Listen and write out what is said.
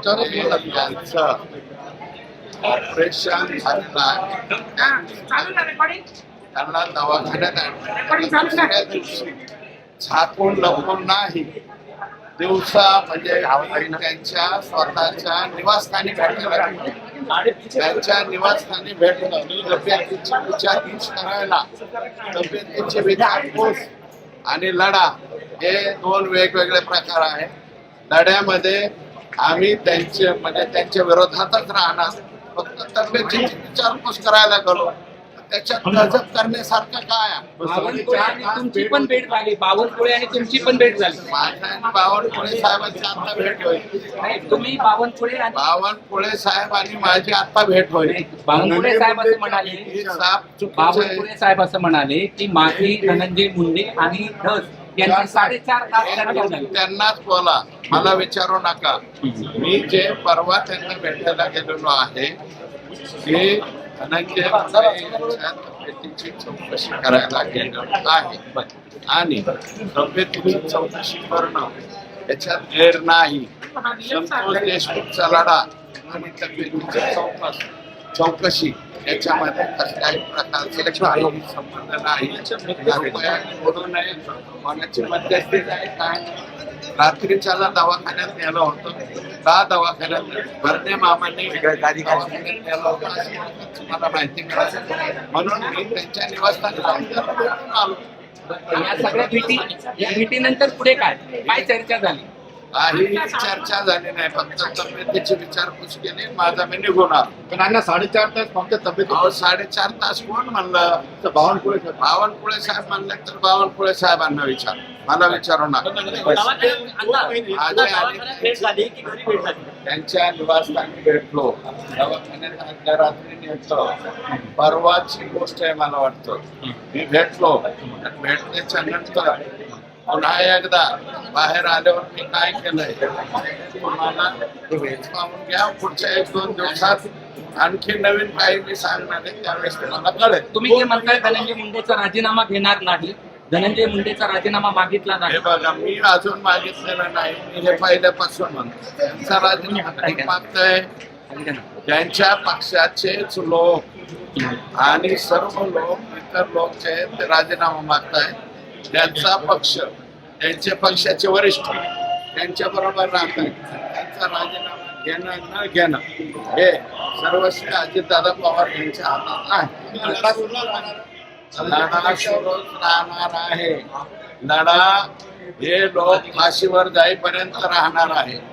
त्यांचं ऑपरेशन झालेलं आहे. त्यांना दवाखान्यात दुसऱ्या दिवशी झाकून लपून नाही, दिवसा म्हणजे त्यांच्या स्वतःच्या निवासस्थानी भेटायला गेलो. त्यांच्या निवासस्थानी भेटून तब्येतीची विचारपूस करायला, तब्येतीची विचारपूस आणि लढा हे दोन वेगवेगळे प्रकार आहेत. लढ्यामध्ये आम्ही त्यांच्या विरोधातच राहणार, फक्त तब्येतीची विचारपूस करायला गेलो. त्याच्यात गजब करण्यासारखं काय आहे? बावनकुळे आणि तुमची पण भेट झाली, बावनकुळे आणि तुमची पण भेट झाली. माझ्या आणि बावनकुळे साहेबांची आता भेट होईल. तुम्ही बावनकुळे आणि बावनकुळे साहेब आणि माझी आता भेट होईल. बावनकुळे साहेब असं म्हणाले, ही साप चुकीचं बावनकुळे साहेब असं म्हणाले की माझी धनंजय मुंडे आणि धस यांची 4.5 तास चर्चा झाली. त्यांनाच बोला, मला विचारू नका. मी जे परवा त्यांना भेटायला गेलेलो आहे ते धनंजय मुंडे यांच्या तब्येतीची चौकशी करायला गेलेलो आहे आणि तब्येतीची चौकशी करणं याच्यात गैर नाही. संतोष देशमुखचा लढा आणि तब्येतीची चौकशी याच्यामध्ये कसल्याही प्रकारचे संबंध नाही. बोलू नये, कोणाची मध्यस्थी नाही काय. रात्रीच्याला दवाखान्यात नेलं होतं, का दवाखान्यात भरणे मामाने दवाखान्यात नेलं होतं मला माहिती मिळाली, म्हणून मी त्यांच्या निवासस्थानी आलो. या सगळ्या भेटीनंतर पुढे काय काय चर्चा झाली? काही चर्चा झाली नाही, फक्त तब्येतीची विचारपूस केली. माझा मी निघून आलो. त्यांना 4.5 तास फक्त तब्येत 4.5 तास कोण म्हणलं? बावनकुळे साहेब म्हणले तर बावनकुळे साहेबांना विचार, मला विचारू नका. त्यांच्या निवासस्थानी भेटलो, दवाखान्यात आदल्या रात्री नेतो. परवाची गोष्ट आहे मला वाटतं. मी भेटलो, भेटण्याच्या नंतर पुन्हा एकदा बाहेर आल्यावर मी काय केलंय तुम्हाला पाहून घ्या. पुढच्या 1-2 दिवसात आणखी नवीन काही मी सांगणार आहे, त्यावेळेस तुम्हाला कळेल. तुम्ही जे म्हणताय धनंजय मुंडेचा राजीनामा घेणार नाही, धनंजय मुंडेचा राजीनामा मागितला नाही. हे बघा, मी अजून मागितलेलं नाही. मी हे पहिल्यापासून म्हणतो त्यांचा राजीनामा मागतोय. त्यांच्या पक्षाचेच लोक आणि सर्व लोक, इतर लोक जे आहेत ते राजीनामा मागतायत. त्यांचा पक्ष, त्यांच्या पक्षाचे वरिष्ठ त्यांच्या बरोबर राहतात. त्यांचा राजीनामा घेणं न घेणं हे सर्वस्वी अजितदादा पवार यांच्या हातात आहे. लढा सुरूच राहणार आहे. लढा हे लोक फाशीवर जाईपर्यंत राहणार आहे.